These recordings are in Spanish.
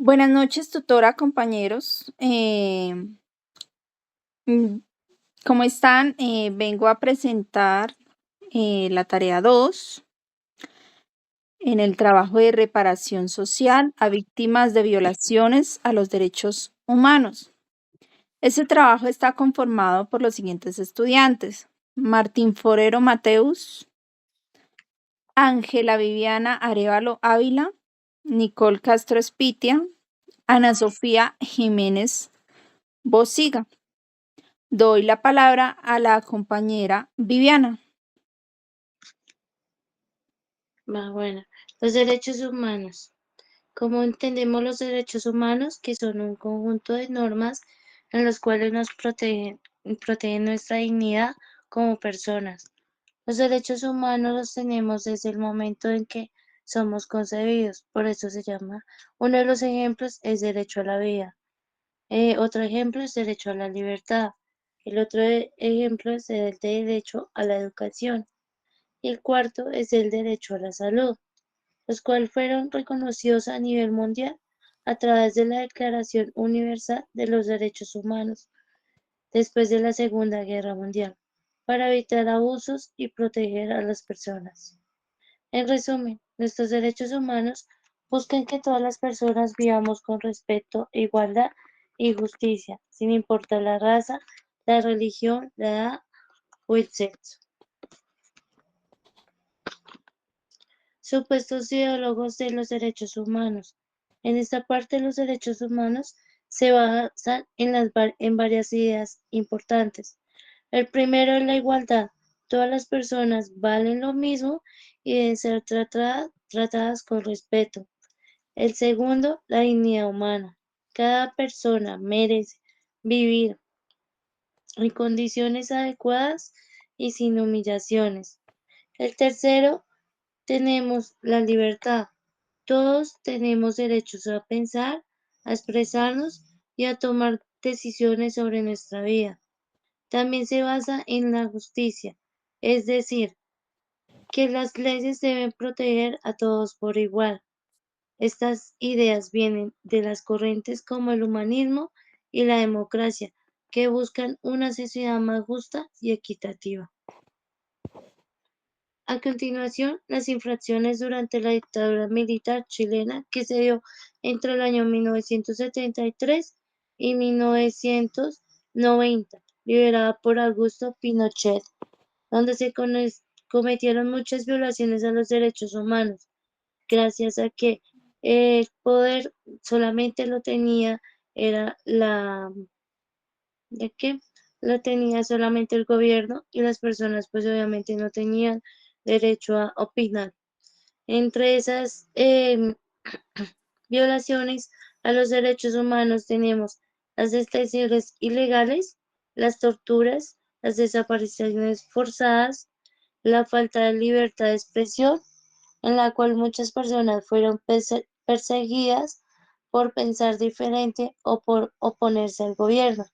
Buenas noches, tutora, compañeros. Mm, ¿Cómo están? Vengo a presentar la tarea 2 en el trabajo de reparación social a víctimas de violaciones a los derechos humanos. Este trabajo está conformado por los siguientes estudiantes: Martín Forero Mateus, Ángela Viviana Arévalo Ávila, Nicole Castro Espitia, Ana Sofía Jiménez Bosiga. Doy la palabra a la compañera Viviana. Bueno, los derechos humanos. ¿Cómo entendemos los derechos humanos? Que son un conjunto de normas en los cuales nos protegen nuestra dignidad como personas. Los derechos humanos los tenemos desde el momento en que somos concebidos, por eso se llama. Uno de los ejemplos es derecho a la vida. Otro ejemplo es derecho a la libertad. El otro ejemplo es el derecho a la educación. Y el cuarto es el derecho a la salud, los cuales fueron reconocidos a nivel mundial a través de la Declaración Universal de los Derechos Humanos después de la Segunda Guerra Mundial, para evitar abusos y proteger a las personas. En resumen, nuestros derechos humanos buscan que todas las personas vivamos con respeto, igualdad y justicia, sin importar la raza, la religión, la edad o el sexo. Supuestos ideólogos de los derechos humanos. En esta parte, los derechos humanos se basan en varias ideas importantes. El primero es la igualdad. Todas las personas valen lo mismo y deben ser tratadas con respeto. El segundo, la dignidad humana. Cada persona merece vivir en condiciones adecuadas y sin humillaciones. El tercero, tenemos la libertad. Todos tenemos derechos a pensar, a expresarnos y a tomar decisiones sobre nuestra vida. También se basa en la justicia, es decir, que las leyes deben proteger a todos por igual. Estas ideas vienen de las corrientes como el humanismo y la democracia, que buscan una sociedad más justa y equitativa. A continuación, las infracciones durante la dictadura militar chilena que se dio entre el año 1973 y 1990, liderada por Augusto Pinochet, donde se cometieron muchas violaciones a los derechos humanos, gracias a que el poder solamente lo tenía, era ¿de qué? Lo tenía solamente el gobierno y las personas pues obviamente no tenían derecho a opinar. Entre esas violaciones a los derechos humanos tenemos las detenciones ilegales, las torturas, las desapariciones forzadas, la falta de libertad de expresión, en la cual muchas personas fueron perseguidas por pensar diferente o por oponerse al gobierno.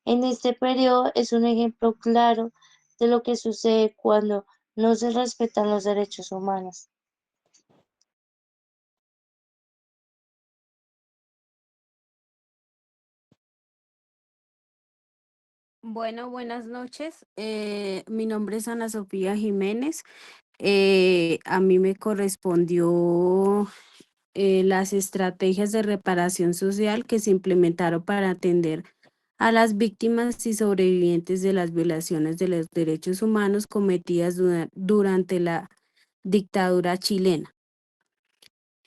En este periodo es un ejemplo claro de lo que sucede cuando no se respetan los derechos humanos. Bueno, buenas noches. Mi nombre es Ana Sofía Jiménez. A mí me correspondió las estrategias de reparación social que se implementaron para atender a las víctimas y sobrevivientes de las violaciones de los derechos humanos cometidas durante la dictadura chilena.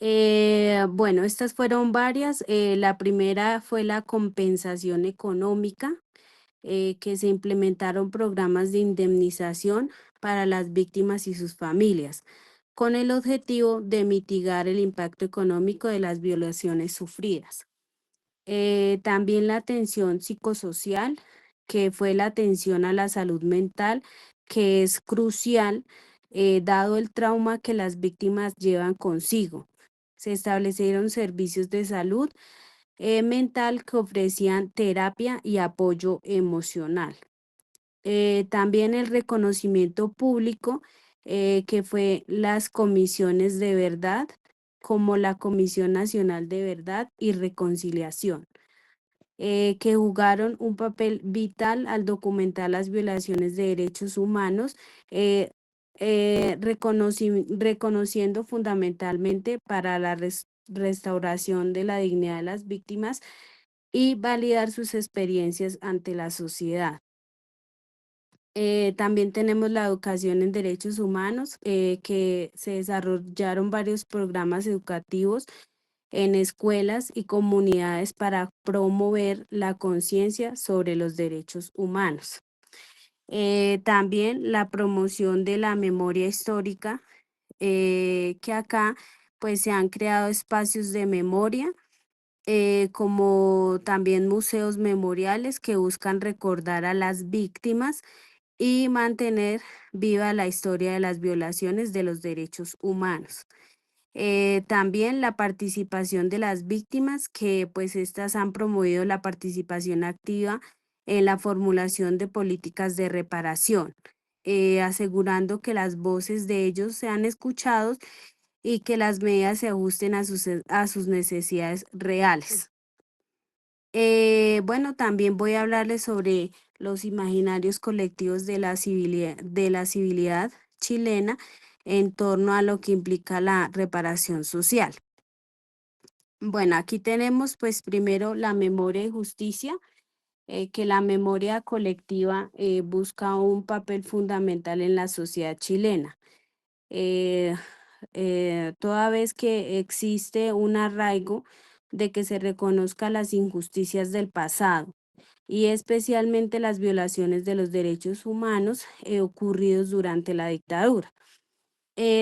Bueno, estas fueron varias. La primera fue la compensación económica, que se implementaron programas de indemnización para las víctimas y sus familias, con el objetivo de mitigar el impacto económico de las violaciones sufridas. También la atención psicosocial, que fue la atención a la salud mental, que es crucial dado el trauma que las víctimas llevan consigo. Se establecieron servicios de salud mental que ofrecían terapia y apoyo emocional. También el reconocimiento público, que fue las comisiones de verdad, como la Comisión Nacional de Verdad y Reconciliación, que jugaron un papel vital al documentar las violaciones de derechos humanos, eh, reconociendo fundamentalmente para la restauración de la dignidad de las víctimas y validar sus experiencias ante la sociedad. También tenemos la educación en derechos humanos, que se desarrollaron varios programas educativos en escuelas y comunidades para promover la conciencia sobre los derechos humanos. También la promoción de la memoria histórica, que acá pues se han creado espacios de memoria, como también museos memoriales que buscan recordar a las víctimas y mantener viva la historia de las violaciones de los derechos humanos. También la participación de las víctimas, que pues estas han promovido la participación activa en la formulación de políticas de reparación, asegurando que las voces de ellos sean escuchados y que las medidas se ajusten a sus necesidades reales. Bueno, también voy a hablarles sobre los imaginarios colectivos de la civilidad chilena en torno a lo que implica la reparación social. Bueno, aquí tenemos pues primero la memoria y justicia, que la memoria colectiva busca un papel fundamental en la sociedad chilena. eh, Toda vez que existe un arraigo de que se reconozca las injusticias del pasado y especialmente las violaciones de los derechos humanos ocurridos durante la dictadura.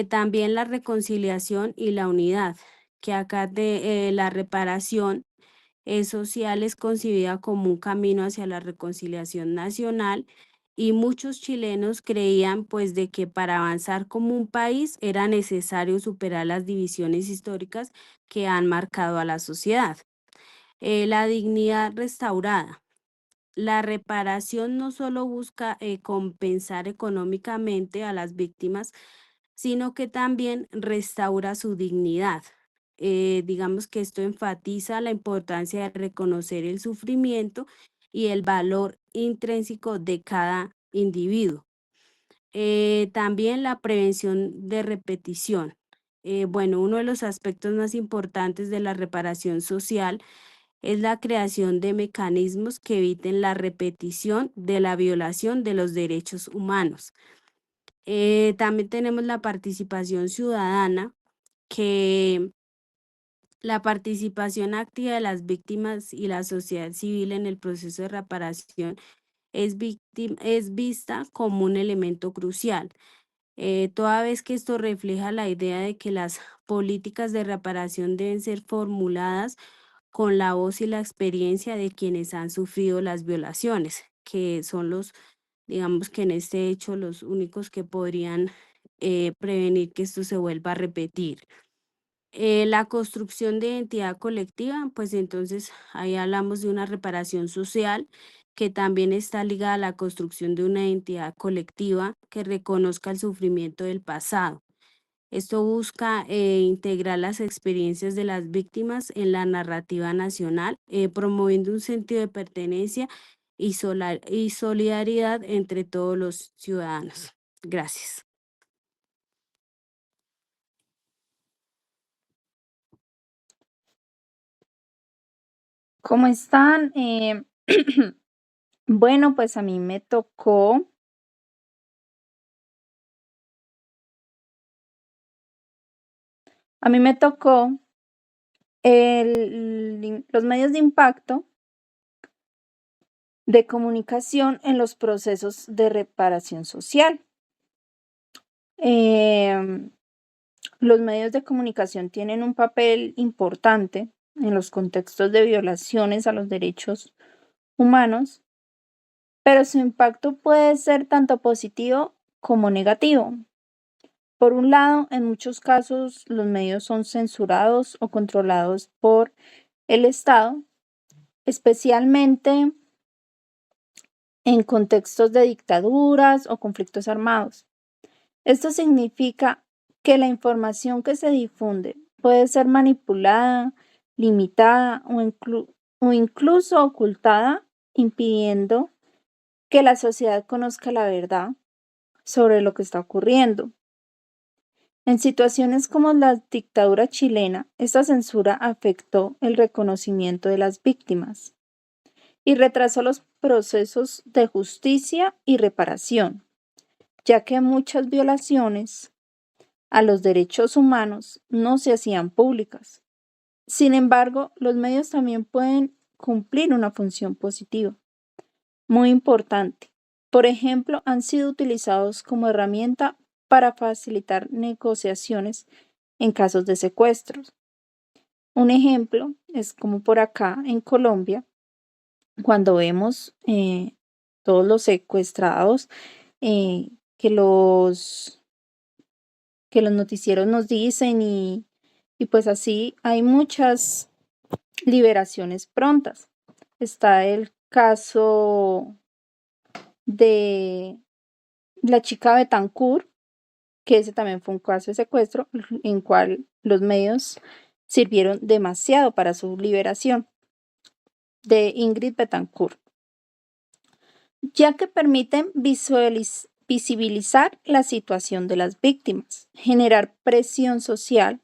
También la reconciliación y la unidad, que acá de la reparación social es concebida como un camino hacia la reconciliación nacional, y muchos chilenos creían pues de que para avanzar como un país era necesario superar las divisiones históricas que han marcado a la sociedad. La dignidad restaurada. La reparación no solo busca compensar económicamente a las víctimas, sino que también restaura su dignidad. Digamos que esto enfatiza la importancia de reconocer el sufrimiento y el valor intrínseco de cada individuo. También la prevención de repetición. Bueno, uno de los aspectos más importantes de la reparación social es la creación de mecanismos que eviten la repetición de la violación de los derechos humanos. También tenemos la participación ciudadana, que la participación activa de las víctimas y la sociedad civil en el proceso de reparación es vista como un elemento crucial, toda vez que esto refleja la idea de que las políticas de reparación deben ser formuladas con la voz y la experiencia de quienes han sufrido las violaciones, que son los, digamos que en este hecho, los únicos que podrían prevenir que esto se vuelva a repetir. La construcción de identidad colectiva, pues entonces ahí hablamos de una reparación social que también está ligada a la construcción de una identidad colectiva que reconozca el sufrimiento del pasado. Esto busca integrar las experiencias de las víctimas en la narrativa nacional, promoviendo un sentido de pertenencia y solidaridad entre todos los ciudadanos. Gracias. ¿Cómo están? Bueno, pues a mí me tocó los medios de impacto de comunicación en los procesos de reparación social. Los medios de comunicación tienen un papel importante en los contextos de violaciones a los derechos humanos, pero su impacto puede ser tanto positivo como negativo. Por un lado, en muchos casos los medios son censurados o controlados por el Estado, especialmente en contextos de dictaduras o conflictos armados. Esto significa que la información que se difunde puede ser manipulada, limitada o incluso ocultada, impidiendo que la sociedad conozca la verdad sobre lo que está ocurriendo. En situaciones como la dictadura chilena, esta censura afectó el reconocimiento de las víctimas y retrasó los procesos de justicia y reparación, ya que muchas violaciones a los derechos humanos no se hacían públicas. Sin embargo, los medios también pueden cumplir una función positiva, muy importante. Por ejemplo, han sido utilizados como herramienta para facilitar negociaciones en casos de secuestros. Un ejemplo es como por acá en Colombia, cuando vemos todos los secuestrados eh, que los noticieros nos dicen y pues así hay muchas liberaciones prontas. Está el caso de la chica Betancourt, que ese también fue un caso de secuestro, en cual los medios sirvieron demasiado para su liberación, de Ingrid Betancourt, ya que permiten visibilizar la situación de las víctimas, generar presión social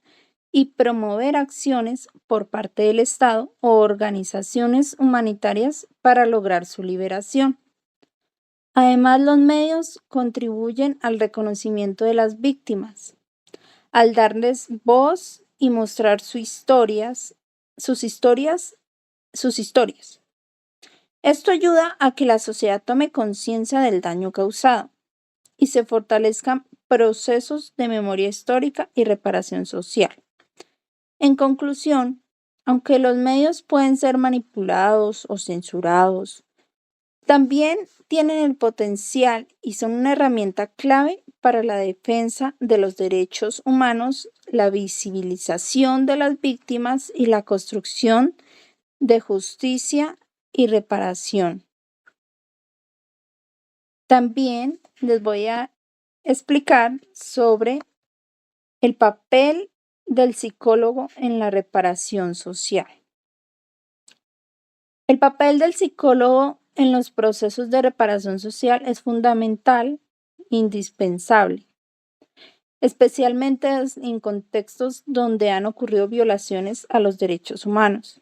y promover acciones por parte del Estado o organizaciones humanitarias para lograr su liberación. Además, los medios contribuyen al reconocimiento de las víctimas, al darles voz y mostrar sus historias. Esto ayuda a que la sociedad tome conciencia del daño causado y se fortalezcan procesos de memoria histórica y reparación social. En conclusión, aunque los medios pueden ser manipulados o censurados, también tienen el potencial y son una herramienta clave para la defensa de los derechos humanos, la visibilización de las víctimas y la construcción de justicia y reparación. También les voy a explicar sobre el papel del psicólogo en la reparación social. El papel del psicólogo en los procesos de reparación social es fundamental, indispensable, especialmente en contextos donde han ocurrido violaciones a los derechos humanos.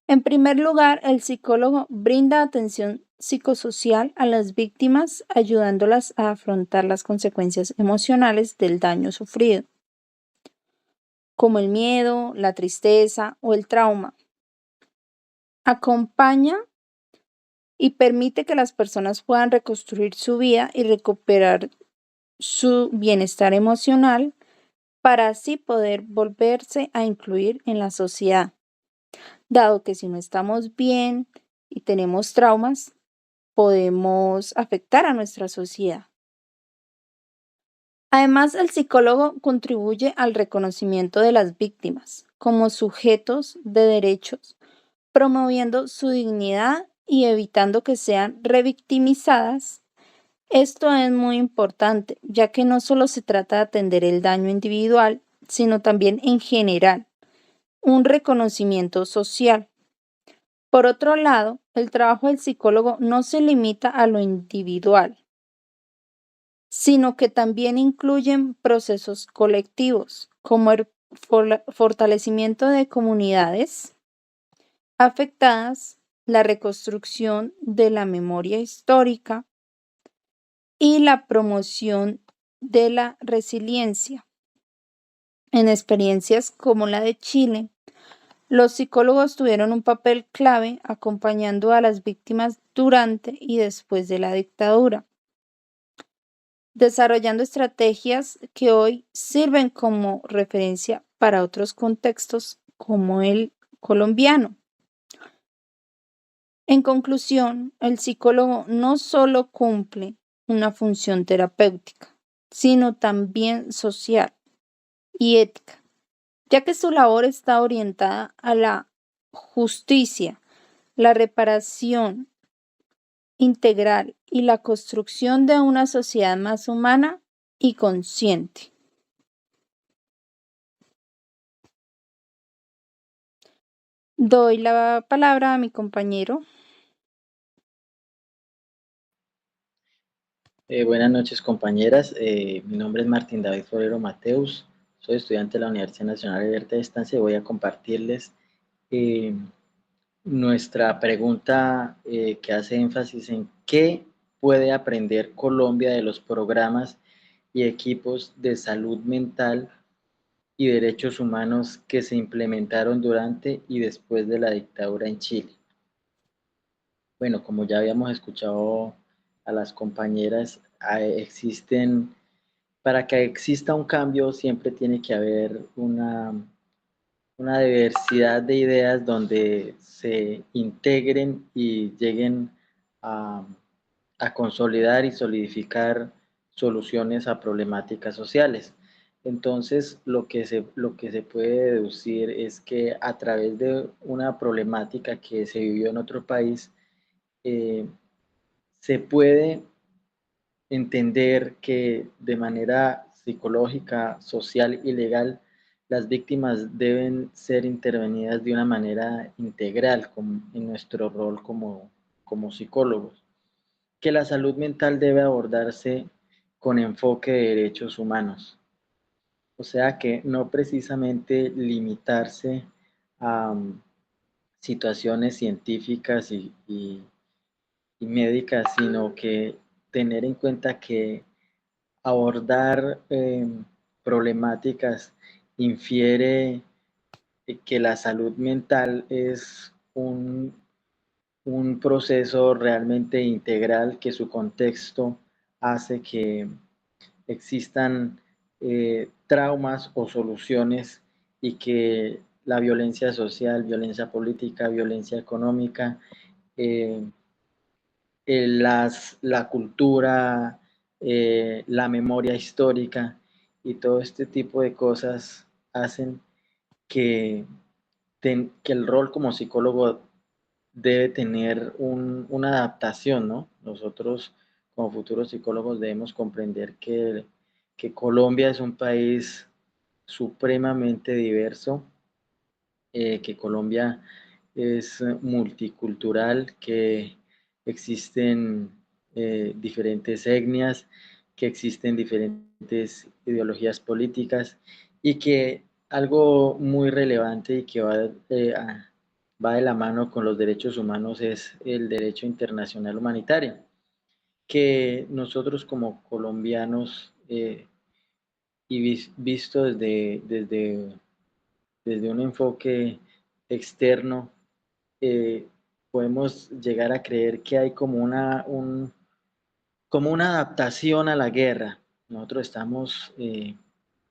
En primer lugar, el psicólogo brinda atención psicosocial a las víctimas, ayudándolas a afrontar las consecuencias emocionales del daño sufrido, como el miedo, la tristeza o el trauma. Acompaña y permite que las personas puedan reconstruir su vida y recuperar su bienestar emocional para así poder volverse a incluir en la sociedad, dado que si no estamos bien y tenemos traumas, podemos afectar a nuestra sociedad. Además, el psicólogo contribuye al reconocimiento de las víctimas como sujetos de derechos, promoviendo su dignidad y evitando que sean revictimizadas. Esto es muy importante, ya que no solo se trata de atender el daño individual, sino también en general, un reconocimiento social. Por otro lado, el trabajo del psicólogo no se limita a lo individual, sino que también incluyen procesos colectivos, como el fortalecimiento de comunidades afectadas, la reconstrucción de la memoria histórica y la promoción de la resiliencia. En experiencias como la de Chile, los psicólogos tuvieron un papel clave acompañando a las víctimas durante y después de la dictadura, desarrollando estrategias que hoy sirven como referencia para otros contextos como el colombiano. En conclusión, el psicólogo no solo cumple una función terapéutica, sino también social y ética, ya que su labor está orientada a la justicia, la reparación integral y la construcción de una sociedad más humana y consciente. Doy la palabra a mi compañero. Buenas noches, compañeras. Mi nombre es Martín David Forero Mateus. Soy estudiante de la Universidad Nacional Abierta de Distancia y voy a compartirles eh, nuestra pregunta que hace énfasis en qué puede aprender Colombia de los programas y equipos de salud mental y derechos humanos que se implementaron durante y después de la dictadura en Chile. Bueno, como ya habíamos escuchado a las compañeras, existen, para que exista un cambio siempre tiene que haber una diversidad de ideas donde se integren y lleguen a, a consolidar y solidificar soluciones a problemáticas sociales. Entonces, lo que se puede deducir es que a través de una problemática que se vivió en otro país, eh, se puede entender que de manera psicológica, social y legal, las víctimas deben ser intervenidas de una manera integral en nuestro rol como psicólogos, que la salud mental debe abordarse con enfoque de derechos humanos, o sea que no precisamente limitarse a situaciones científicas y médicas, sino que tener en cuenta que abordar problemáticas infiere que la salud mental es un proceso realmente integral, que su contexto hace que existan traumas o soluciones y que la violencia social, violencia política, violencia económica, eh, la cultura, la memoria histórica y todo este tipo de cosas hacen que, que el rol como psicólogo debe tener una adaptación, ¿no? Nosotros como futuros psicólogos debemos comprender que Colombia es un país supremamente diverso, que Colombia es multicultural, que existen diferentes etnias, que existen diferentes ideologías políticas y que algo muy relevante y que va de la mano con los derechos humanos es el derecho internacional humanitario, que nosotros como colombianos y visto desde un enfoque externo, eh, podemos llegar a creer que hay como como una adaptación a la guerra. Nosotros estamos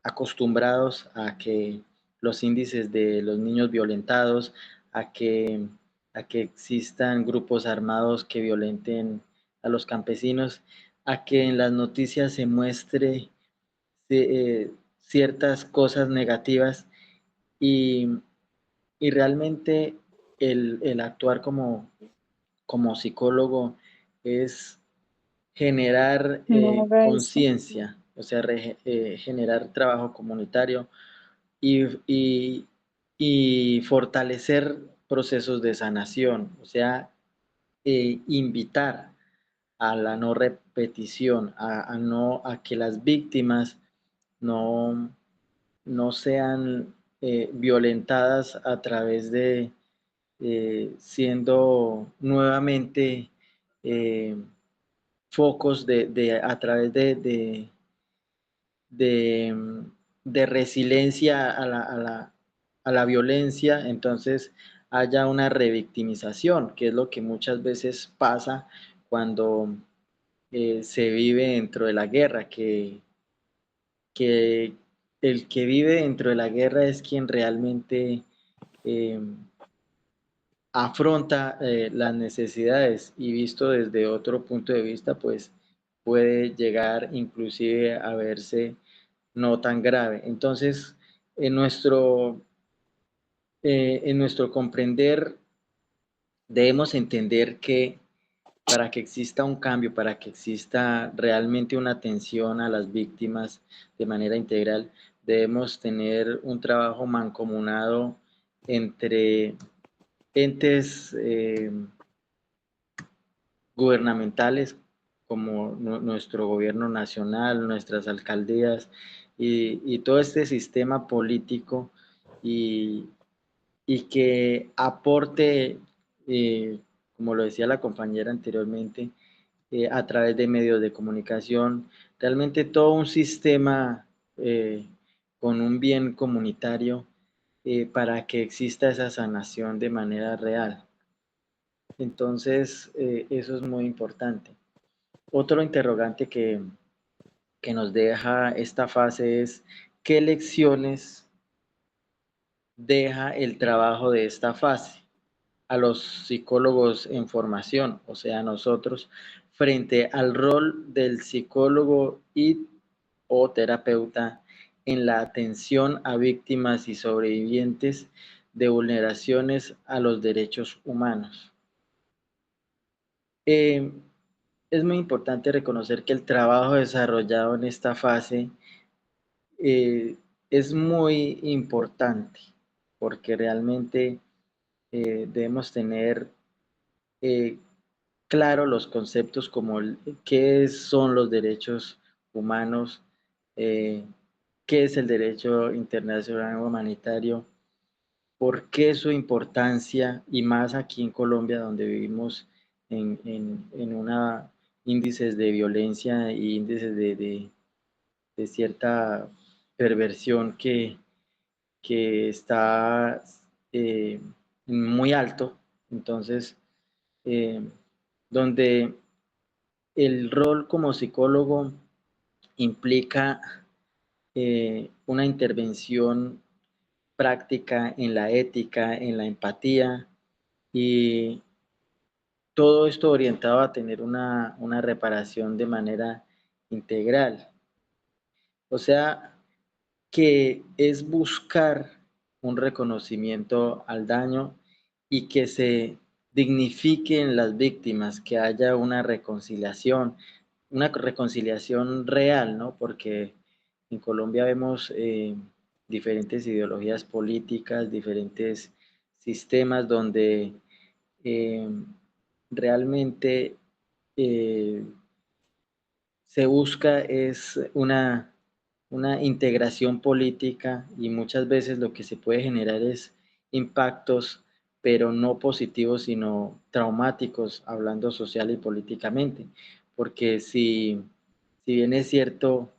acostumbrados a que los índices de los niños violentados, a que, a que existan grupos armados que violenten a los campesinos, a que en las noticias se muestre ciertas cosas negativas y, y realmente el actuar como psicólogo es generar No haga eso. conciencia, o sea, generar trabajo comunitario y, y, y fortalecer procesos de sanación, o sea, invitar a la no repetición, a que las víctimas no, no sean violentadas a través de siendo nuevamente eh, focos a través de, de resiliencia a la violencia, entonces haya una revictimización, que es lo que muchas veces pasa cuando se vive dentro de la guerra, que el que vive dentro de la guerra es quien realmente eh, afronta las necesidades y visto desde otro punto de vista, pues puede llegar inclusive a verse no tan grave. Entonces, en en nuestro comprender, debemos entender que para que exista un cambio, para que exista realmente una atención a las víctimas de manera integral, debemos tener un trabajo mancomunado entre entes gubernamentales como nuestro gobierno nacional, nuestras alcaldías y todo este sistema político y que aporte, como lo decía la compañera anteriormente, a través de medios de comunicación, realmente todo un sistema con un bien comunitario para que exista esa sanación de manera real. Entonces, eso es muy importante. Otro interrogante que nos deja esta fase es, ¿qué lecciones deja el trabajo de esta fase a los psicólogos en formación, o sea, nosotros, frente al rol del psicólogo y o terapeuta en la atención a víctimas y sobrevivientes de vulneraciones a los derechos humanos? Eh, es muy importante reconocer que el trabajo desarrollado en esta fase es muy importante porque realmente debemos tener eh, claro los conceptos como qué son los derechos humanos, eh, qué es el derecho internacional humanitario, por qué su importancia y más aquí en Colombia donde vivimos en una índices de violencia y índices de cierta perversión que está eh, muy alto. Entonces, eh, donde el rol como psicólogo implica una intervención práctica en la ética, en la empatía y todo esto orientado a tener una reparación de manera integral. O sea, que es buscar un reconocimiento al daño y que se dignifiquen las víctimas, que haya una reconciliación real, ¿no? Porque en Colombia vemos diferentes ideologías políticas, diferentes sistemas donde eh, realmente eh, se busca es una integración política y muchas veces lo que se puede generar es impactos, pero no positivos, sino traumáticos, hablando social y políticamente. Porque si bien es cierto,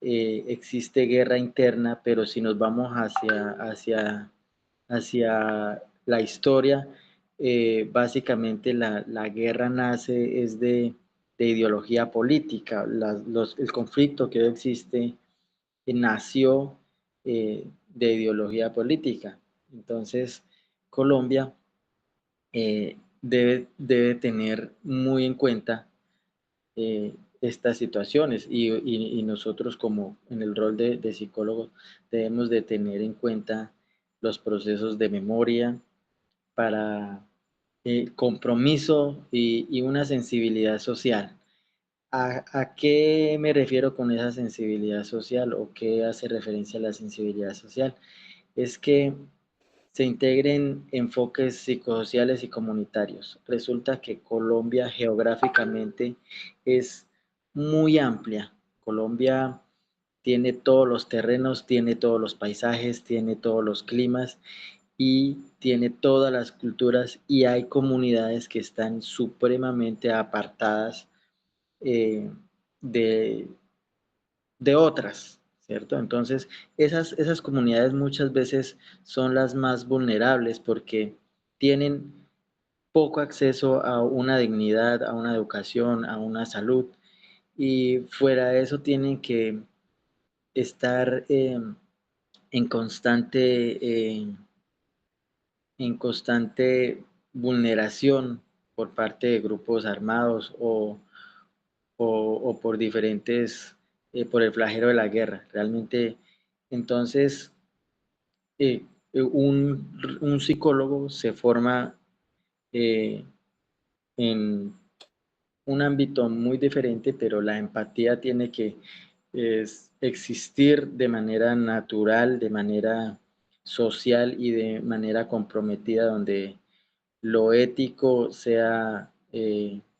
existe guerra interna, pero si nos vamos hacia la historia, básicamente la guerra nace es de ideología política. El conflicto que hoy existe nació de ideología política. Entonces, Colombia debe tener muy en cuenta estas situaciones y nosotros como en el rol de psicólogos debemos de tener en cuenta los procesos de memoria para compromiso y una sensibilidad social. ¿A qué me refiero con esa sensibilidad social o qué hace referencia a la sensibilidad social? Es que se integren enfoques psicosociales y comunitarios. Resulta que Colombia geográficamente es muy amplia. Colombia tiene todos los terrenos, tiene todos los paisajes, tiene todos los climas y tiene todas las culturas y hay comunidades que están supremamente apartadas eh, de, de otras, ¿cierto? Entonces, esas comunidades muchas veces son las más vulnerables porque tienen poco acceso a una dignidad, a una educación, a una salud y fuera de eso tienen que estar eh, en constante vulneración por parte de grupos armados o por diferentes, por el flagelo de la guerra. Realmente, entonces, un psicólogo se forma eh, en un ámbito muy diferente, pero la empatía tiene que existir de manera natural, de manera social y de manera comprometida, donde lo ético sea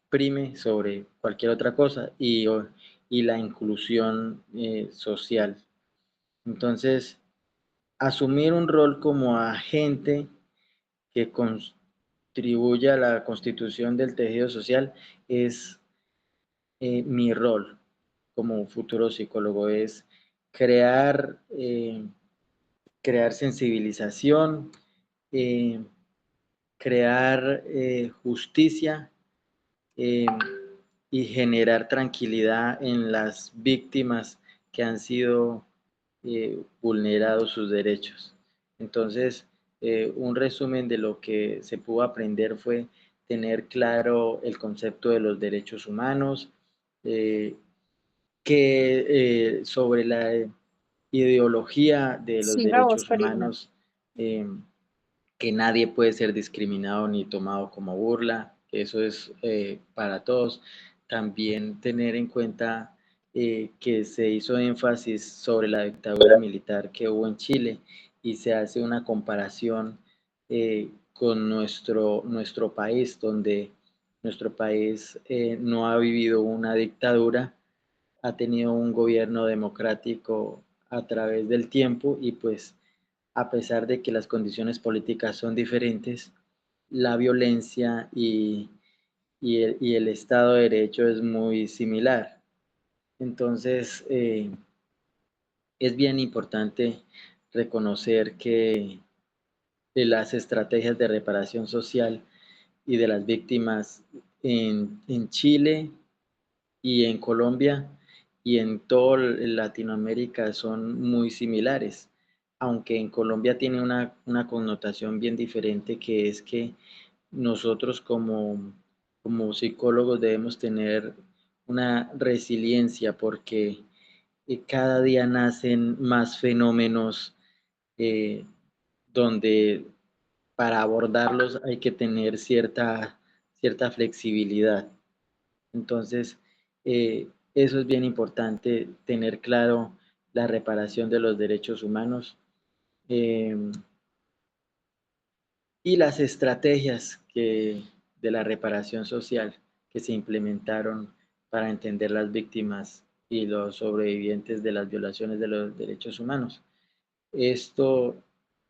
prime sobre cualquier otra cosa y la inclusión social. Entonces, asumir un rol como agente que contribuya a la constitución del tejido social es mi rol como futuro psicólogo, es crear, crear sensibilización, eh, crear justicia eh, y generar tranquilidad en las víctimas que han sido vulnerados sus derechos. Entonces, un resumen de lo que se pudo aprender fue tener claro el concepto de los derechos humanos, eh, sobre la ideología de los Siga vos, derechos Karina. humanos, eh, que nadie puede ser discriminado ni tomado como burla, que eso es para todos. También tener en cuenta que se hizo énfasis sobre la dictadura militar que hubo en Chile y se hace una comparación con nuestro país, donde nuestro país no ha vivido una dictadura, ha tenido un gobierno democrático a través del tiempo y pues a pesar de que las condiciones políticas son diferentes, la violencia y el Estado de Derecho es muy similar. Entonces, es bien importante reconocer que las estrategias de reparación social y de las víctimas en Chile y en Colombia y en toda Latinoamérica son muy similares, aunque en Colombia tiene una connotación bien diferente, que es que nosotros como psicólogos debemos tener una resiliencia porque cada día nacen más fenómenos eh, donde para abordarlos hay que tener cierta flexibilidad. Entonces, eso es bien importante, tener claro la reparación de los derechos humanos eh, y las estrategias de la reparación social que se implementaron para entender las víctimas y los sobrevivientes de las violaciones de los derechos humanos. Esto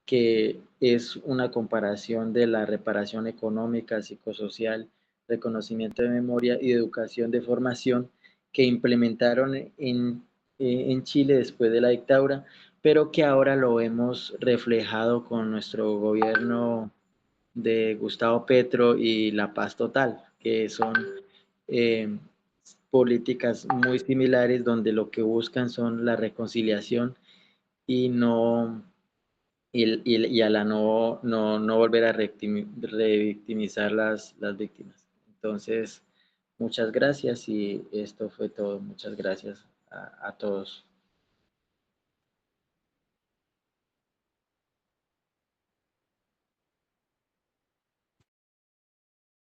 que es una comparación de la reparación económica, psicosocial, reconocimiento de memoria y educación de formación que implementaron en Chile después de la dictadura, pero que ahora lo vemos reflejado con nuestro gobierno de Gustavo Petro y La Paz Total, que son eh, políticas muy similares donde lo que buscan son la reconciliación y no y a la no volver a revictimizar las víctimas. Entonces, muchas gracias y esto fue todo. Muchas gracias a todos.